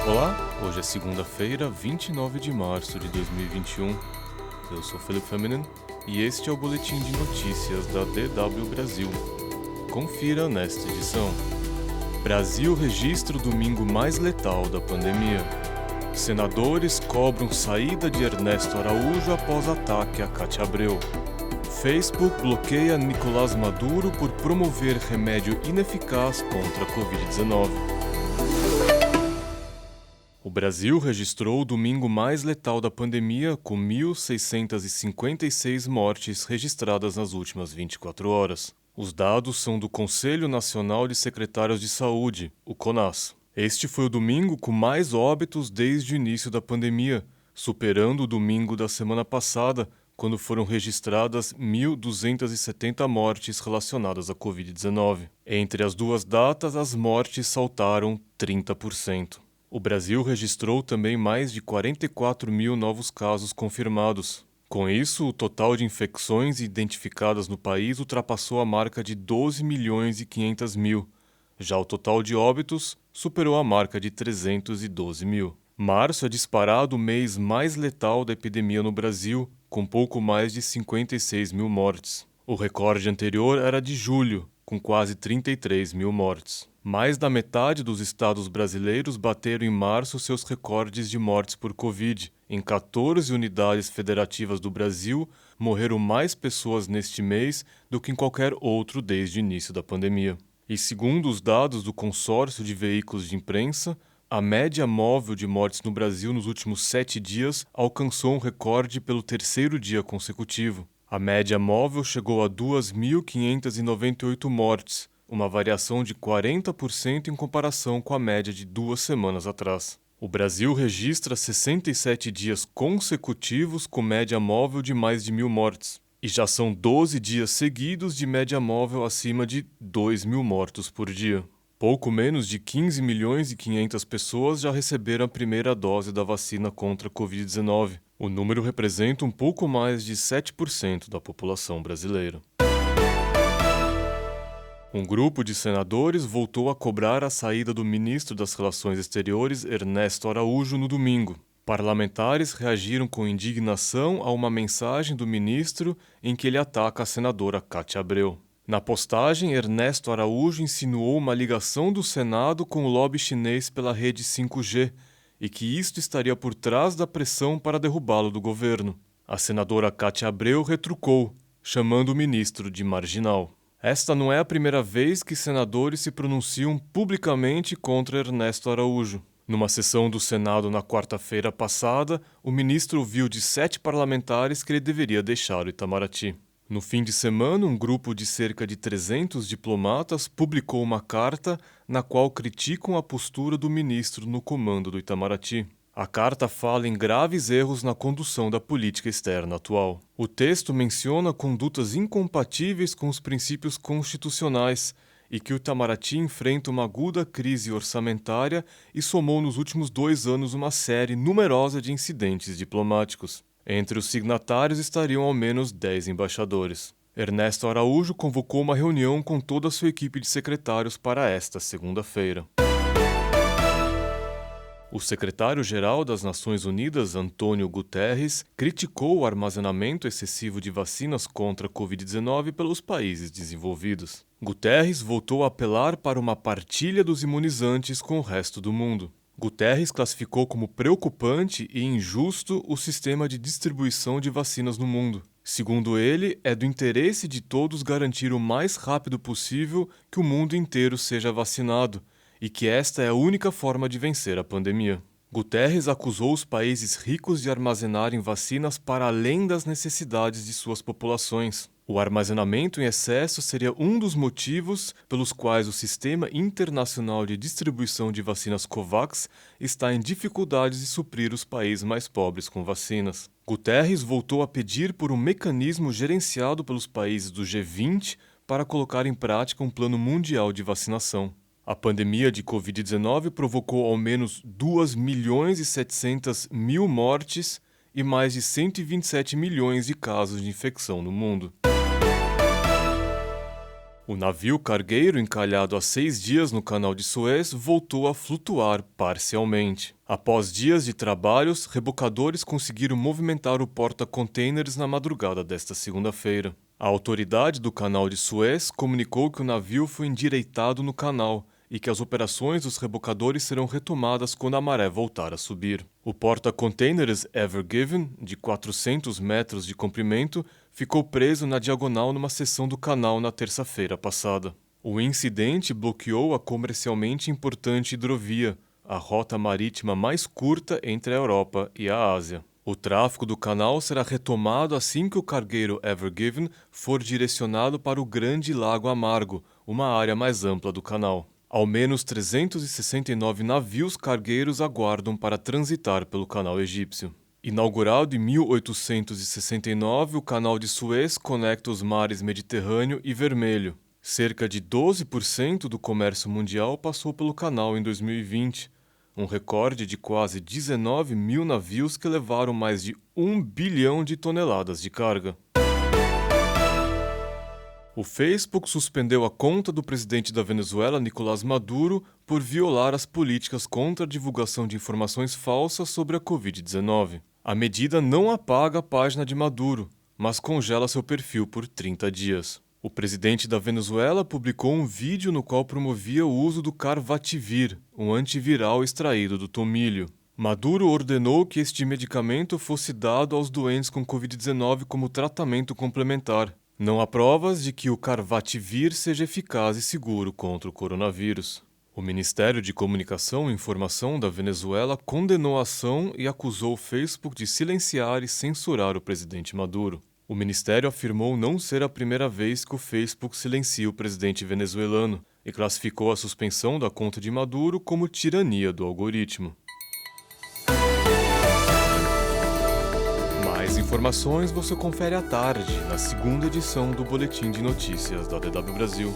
Olá, hoje é segunda-feira, 29 de março de 2021. Eu sou Felipe Feminin e este é o boletim de notícias da DW Brasil. Confira nesta edição. Brasil registra o domingo mais letal da pandemia. Senadores cobram saída de Ernesto Araújo após ataque a Cátia Abreu. Facebook bloqueia Nicolás Maduro por promover remédio ineficaz contra a Covid-19. O Brasil registrou o domingo mais letal da pandemia, com 1.656 mortes registradas nas últimas 24 horas. Os dados são do Conselho Nacional de Secretários de Saúde, o CONAS. Este foi o domingo com mais óbitos desde o início da pandemia, superando o domingo da semana passada, quando foram registradas 1.270 mortes relacionadas à Covid-19. Entre as duas datas, as mortes saltaram 30%. O Brasil registrou também mais de 44 mil novos casos confirmados. Com isso, o total de infecções identificadas no país ultrapassou a marca de 12 milhões e 500 mil. Já o total de óbitos superou a marca de 312 mil. Março é disparado o mês mais letal da epidemia no Brasil, com pouco mais de 56 mil mortes. O recorde anterior era de julho, com quase 33 mil mortes. Mais da metade dos estados brasileiros bateram em março seus recordes de mortes por Covid. Em 14 unidades federativas do Brasil, morreram mais pessoas neste mês do que em qualquer outro desde o início da pandemia. E segundo os dados do Consórcio de Veículos de Imprensa, a média móvel de mortes no Brasil nos últimos 7 dias alcançou um recorde pelo terceiro dia consecutivo. A média móvel chegou a 2.598 mortes, uma variação de 40% em comparação com a média de 2 semanas atrás. O Brasil registra 67 dias consecutivos com média móvel de mais de 1.000 mortes. E já são 12 dias seguidos de média móvel acima de 2.000 mortos por dia. Pouco menos de 15 milhões e 500 pessoas já receberam a primeira dose da vacina contra a Covid-19. O número representa um pouco mais de 7% da população brasileira. Um grupo de senadores voltou a cobrar a saída do ministro das Relações Exteriores, Ernesto Araújo, no domingo. Parlamentares reagiram com indignação a uma mensagem do ministro em que ele ataca a senadora Cátia Abreu. Na postagem, Ernesto Araújo insinuou uma ligação do Senado com o lobby chinês pela rede 5G e que isto estaria por trás da pressão para derrubá-lo do governo. A senadora Cátia Abreu retrucou, chamando o ministro de marginal. Esta não é a primeira vez que senadores se pronunciam publicamente contra Ernesto Araújo. Numa sessão do Senado na quarta-feira passada, o ministro ouviu de 7 parlamentares que ele deveria deixar o Itamaraty. No fim de semana, um grupo de cerca de 300 diplomatas publicou uma carta na qual criticam a postura do ministro no comando do Itamaraty. A carta fala em graves erros na condução da política externa atual. O texto menciona condutas incompatíveis com os princípios constitucionais e que o Itamaraty enfrenta uma aguda crise orçamentária e somou nos últimos 2 anos uma série numerosa de incidentes diplomáticos. Entre os signatários estariam ao menos 10 embaixadores. Ernesto Araújo convocou uma reunião com toda a sua equipe de secretários para esta segunda-feira. O secretário-geral das Nações Unidas, Antônio Guterres, criticou o armazenamento excessivo de vacinas contra a Covid-19 pelos países desenvolvidos. Guterres voltou a apelar para uma partilha dos imunizantes com o resto do mundo. Guterres classificou como preocupante e injusto o sistema de distribuição de vacinas no mundo. Segundo ele, é do interesse de todos garantir o mais rápido possível que o mundo inteiro seja vacinado e que esta é a única forma de vencer a pandemia. Guterres acusou os países ricos de armazenarem vacinas para além das necessidades de suas populações. O armazenamento em excesso seria um dos motivos pelos quais o Sistema Internacional de Distribuição de Vacinas COVAX está em dificuldades de suprir os países mais pobres com vacinas. Guterres voltou a pedir por um mecanismo gerenciado pelos países do G20 para colocar em prática um plano mundial de vacinação. A pandemia de Covid-19 provocou ao menos 2.700.000 mortes e mais de 127 milhões de casos de infecção no mundo. O navio cargueiro, encalhado há 6 dias no Canal de Suez, voltou a flutuar parcialmente. Após dias de trabalhos, rebocadores conseguiram movimentar o porta-containers na madrugada desta segunda-feira. A autoridade do Canal de Suez comunicou que o navio foi endireitado no canal e que as operações dos rebocadores serão retomadas quando a maré voltar a subir. O porta-containers Ever Given, de 400 metros de comprimento, ficou preso na diagonal numa seção do canal na terça-feira passada. O incidente bloqueou a comercialmente importante hidrovia, a rota marítima mais curta entre a Europa e a Ásia. O tráfego do canal será retomado assim que o cargueiro Ever Given for direcionado para o Grande Lago Amargo, uma área mais ampla do canal. Ao menos 369 navios cargueiros aguardam para transitar pelo canal egípcio. Inaugurado em 1869, o Canal de Suez conecta os mares Mediterrâneo e Vermelho. Cerca de 12% do comércio mundial passou pelo canal em 2020, um recorde de quase 19 mil navios que levaram mais de 1 bilhão de toneladas de carga. O Facebook suspendeu a conta do presidente da Venezuela, Nicolás Maduro, por violar as políticas contra a divulgação de informações falsas sobre a Covid-19. A medida não apaga a página de Maduro, mas congela seu perfil por 30 dias. O presidente da Venezuela publicou um vídeo no qual promovia o uso do Carvativir, um antiviral extraído do tomilho. Maduro ordenou que este medicamento fosse dado aos doentes com Covid-19 como tratamento complementar. Não há provas de que o Carvativir seja eficaz e seguro contra o coronavírus. O Ministério de Comunicação e Informação da Venezuela condenou a ação e acusou o Facebook de silenciar e censurar o presidente Maduro. O ministério afirmou não ser a primeira vez que o Facebook silencia o presidente venezuelano e classificou a suspensão da conta de Maduro como tirania do algoritmo. Mais informações você confere à tarde, na segunda edição do Boletim de Notícias da DW Brasil.